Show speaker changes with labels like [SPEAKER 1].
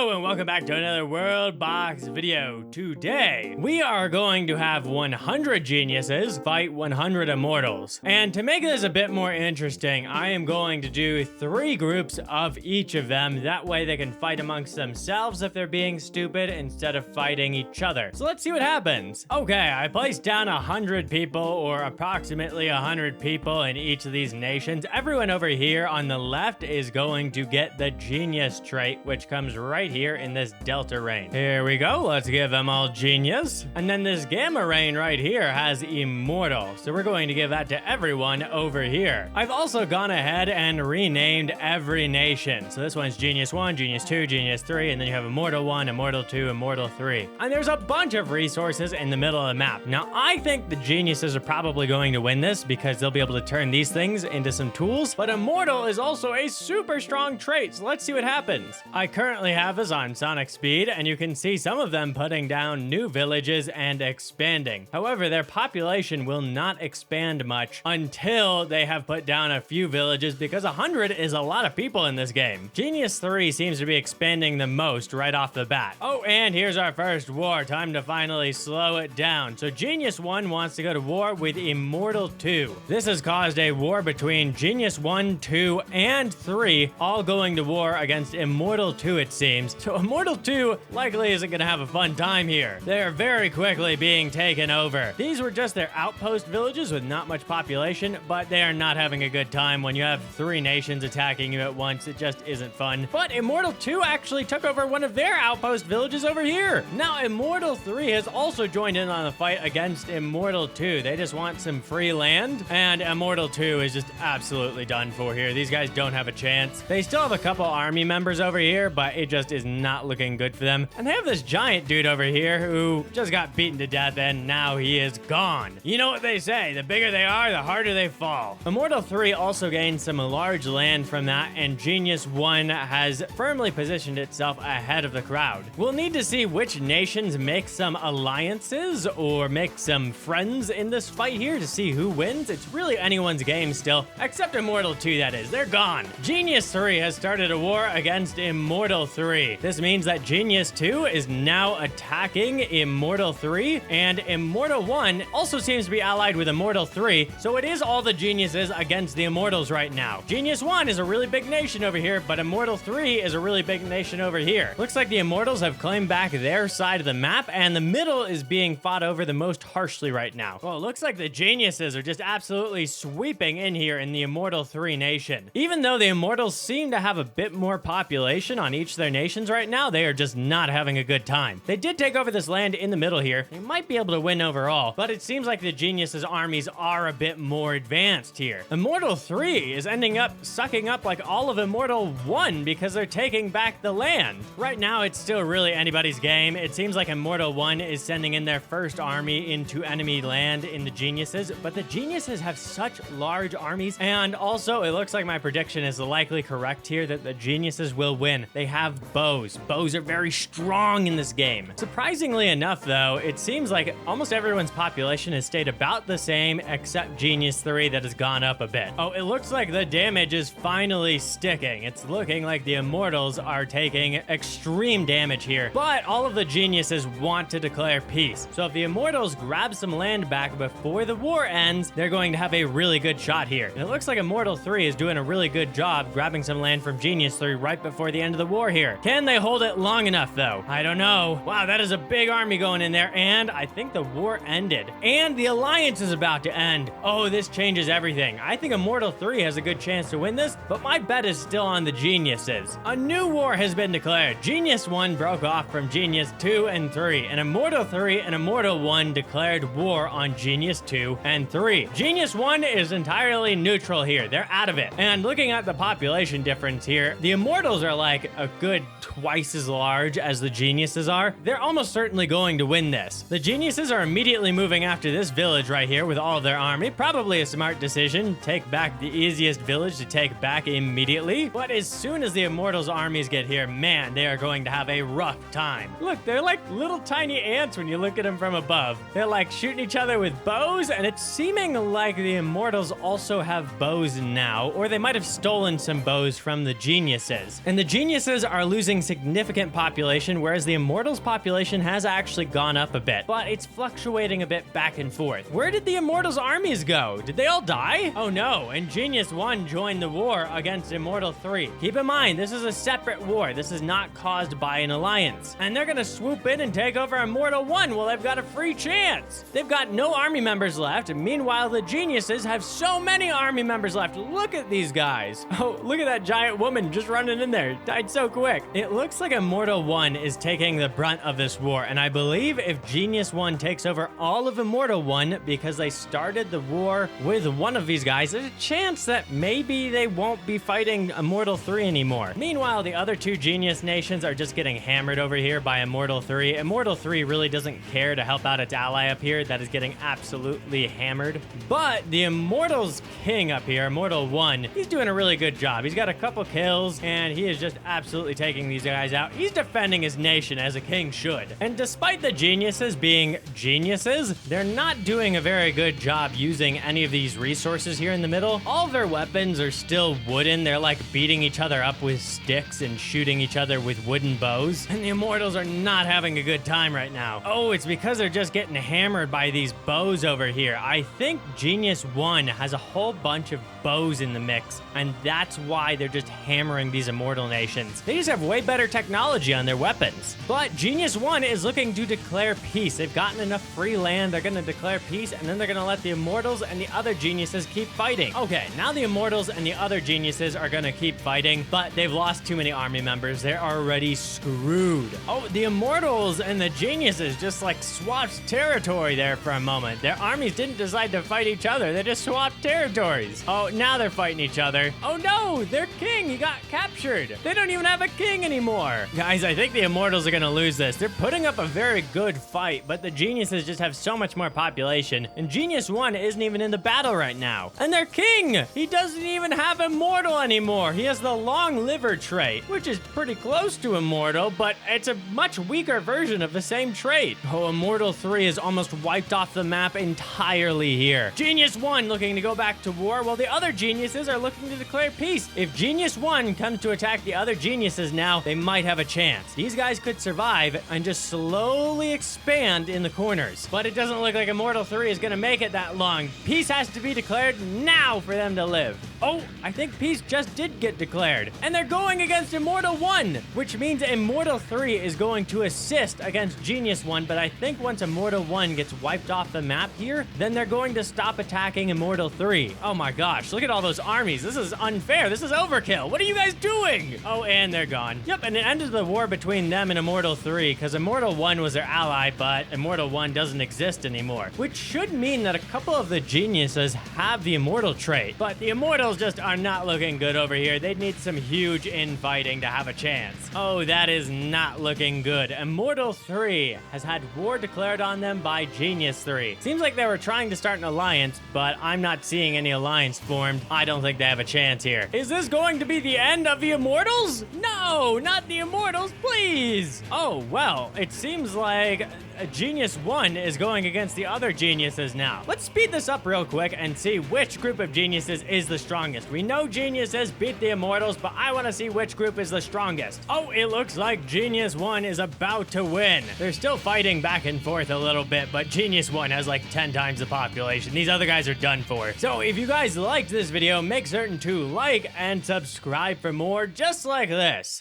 [SPEAKER 1] Hello and welcome back to another WorldBox video. Today, we are going to have 100 geniuses fight 100 immortals. And to make this a bit more interesting, I am going to do 3 groups of each of them. That way they can fight amongst themselves if they're being stupid instead of fighting each other. So let's see what happens. Okay, I placed down 100 people or approximately 100 people in each of these nations. Everyone over here on the left is going to get the genius trait, which comes right here in this delta rain. Here we go. Let's give them all genius. And then this gamma rain right here has immortal. So we're going to give that to everyone over here. I've also gone ahead and renamed every nation. So this one's genius 1, genius 2, genius 3, and then you have immortal 1, immortal 2, immortal 3. And there's a bunch of resources in the middle of the map. Now, I think the geniuses are probably going to win this because they'll be able to turn these things into some tools. But immortal is also a super strong trait. So let's see what happens. I currently have us on Sonic Speed, and you can see some of them putting down new villages and expanding. However, their population will not expand much until they have put down a few villages, because 100 is a lot of people in this game. Genius 3 seems to be expanding the most right off the bat. Oh, and here's our first war. Time to finally slow it down. So Genius 1 wants to go to war with Immortal 2. This has caused a war between Genius 1, 2, and 3, all going to war against Immortal 2, it seems. So Immortal 2 likely isn't going to have a fun time here. They are very quickly being taken over. These were just their outpost villages with not much population, but they are not having a good time when you have 3 nations attacking you at once. It just isn't fun. But Immortal 2 actually took over one of their outpost villages over here. Now Immortal 3 has also joined in on the fight against Immortal 2. They just want some free land, and Immortal 2 is just absolutely done for here. These guys don't have a chance. They still have a couple army members over here, but it just is not looking good for them. And they have this giant dude over here who just got beaten to death, and now he is gone. You know what they say, the bigger they are, the harder they fall. Immortal 3 also gained some large land from that, and Genius 1 has firmly positioned itself ahead of the crowd. We'll need to see which nations make some alliances or make some friends in this fight here to see who wins. It's really anyone's game still, except Immortal 2, that is. They're gone. Genius 3 has started a war against Immortal 3. This means that Genius 2 is now attacking Immortal 3, and Immortal 1 also seems to be allied with Immortal 3, so it is all the geniuses against the Immortals right now. Genius 1 is a really big nation over here, but Immortal 3 is a really big nation over here. Looks like the Immortals have claimed back their side of the map, and the middle is being fought over the most harshly right now. Well, it looks like the geniuses are just absolutely sweeping in here in the Immortal 3 nation. Even though the Immortals seem to have a bit more population on each of their nations right now, they are just not having a good time. They did take over this land in the middle here. They might be able to win overall, but it seems like the geniuses' armies are a bit more advanced here. Immortal 3 is ending up sucking up like all of Immortal 1 because they're taking back the land. Right now, it's still really anybody's game. It seems like Immortal 1 is sending in their first army into enemy land in the geniuses, but the geniuses have such large armies, and also it looks like my prediction is likely correct here that the geniuses will win. They have bows. Bows are very strong in this game. Surprisingly enough, though, it seems like almost everyone's population has stayed about the same except Genius 3 that has gone up a bit. Oh, it looks like the damage is finally sticking. It's looking like the Immortals are taking extreme damage here, but all of the geniuses want to declare peace. So if the Immortals grab some land back before the war ends, they're going to have a really good shot here. And it looks like Immortal 3 is doing a really good job grabbing some land from Genius 3 right before the end of the war here. Can they hold it long enough, though? I don't know. Wow, that is a big army going in there, and I think the war ended. And the alliance is about to end. Oh, this changes everything. I think Immortal 3 has a good chance to win this, but my bet is still on the geniuses. A new war has been declared. Genius 1 broke off from Genius 2 and 3, and Immortal 3 and Immortal 1 declared war on Genius 2 and 3. Genius 1 is entirely neutral here. They're out of it. And looking at the population difference here, the Immortals are like a good twice as large as the geniuses are. They're almost certainly going to win this. The geniuses are immediately moving after this village right here with all of their army. Probably a smart decision. Take back the easiest village to take back immediately. But as soon as the Immortals armies get here, man, they are going to have a rough time. Look, they're like little tiny ants when you look at them from above. They're like shooting each other with bows, and it's seeming like the Immortals also have bows now, or they might have stolen some bows from the geniuses. And the geniuses are losing losing significant population, whereas the Immortals population has actually gone up a bit, but it's fluctuating a bit back and forth. Where did the Immortals armies go? Did they all die? Oh no, and Genius 1 joined the war against Immortal 3. Keep in mind, this is a separate war. This is not caused by an alliance. And they're gonna swoop in and take over Immortal 1. Well, they've got a free chance. They've got no army members left. Meanwhile, the geniuses have so many army members left. Look at these guys. Oh, look at that giant woman just running in there. Died so quick. It looks like Immortal 1 is taking the brunt of this war. And I believe if Genius 1 takes over all of Immortal 1 because they started the war with one of these guys, there's a chance that maybe they won't be fighting Immortal 3 anymore. Meanwhile, the other two genius nations are just getting hammered over here by Immortal 3. Immortal 3 really doesn't care to help out its ally up here that is getting absolutely hammered. But the Immortals king up here, Immortal 1, he's doing a really good job. He's got a couple kills and he is just absolutely taking these guys out. He's defending his nation as a king should. And despite the geniuses being geniuses, they're not doing a very good job using any of these resources here in the middle. All of their weapons are still wooden. They're like beating each other up with sticks and shooting each other with wooden bows. And the Immortals are not having a good time right now. Oh, it's because they're just getting hammered by these bows over here. I think Genius 1 has a whole bunch of bows in the mix, and that's why they're just hammering these Immortal nations. They just have way better technology on their weapons. But Genius 1 is looking to declare peace. They've gotten enough free land. They're gonna declare peace, and then they're gonna let the Immortals and the other geniuses keep fighting. Okay, now the Immortals and the other geniuses are gonna keep fighting, but they've lost too many army members. They're already screwed. Oh, the Immortals and the geniuses just like swapped territory there for a moment. Their armies didn't decide to fight each other. They just swapped territories. Oh, now they're fighting each other. Oh no, their king, he got captured. They don't even have a king anymore. Guys, I think the Immortals are gonna lose this. They're putting up a very good fight, but the geniuses just have so much more population, and Genius 1 isn't even in the battle right now. And their king, he doesn't even have Immortal anymore. He has the long liver trait, which is pretty close to Immortal, but it's a much weaker version of the same trait. Oh, Immortal 3 is almost wiped off the map entirely here. Genius 1 looking to go back to war, while the other geniuses are looking to declare peace. If Genius 1 comes to attack the other geniuses now, they might have a chance. These guys could survive and just slowly expand in the corners. But it doesn't look like Immortal 3 is gonna make it that long. Peace has to be declared now for them to live. Oh, I think peace just did get declared. And they're going against Immortal 1, which means Immortal 3 is going to assist against Genius 1, but I think once Immortal 1 gets wiped off the map here, then they're going to stop attacking Immortal 3. Oh my gosh, look at all those armies. This is unfair. This is overkill. What are you guys doing? Oh, and they're gone. Yep, and it ended the war between them and Immortal 3, because Immortal 1 was their ally, but Immortal 1 doesn't exist anymore, which should mean that a couple of the geniuses have the Immortal trait, but the Immortals just are not looking good over here. They'd need some huge infighting to have a chance. Oh, that is not looking good. Immortal 3 has had war declared on them by Genius 3. Seems like they were trying to start an alliance, but I'm not seeing any alliance formed. I don't think they have a chance here. Is this going to be the end of the Immortals? No, not the Immortals, please. Oh, well, it seems like Genius 1 is going against the other geniuses now. Let's speed this up real quick and see which group of geniuses is the strongest. We know geniuses beat the Immortals, but I want to see which group is the strongest. Oh, it looks like Genius 1 is about to win. They're still fighting back and forth a little bit, but Genius 1 has like 10 times the population. These other guys are done for. So if you guys liked this video, make certain to like and subscribe for more just like this.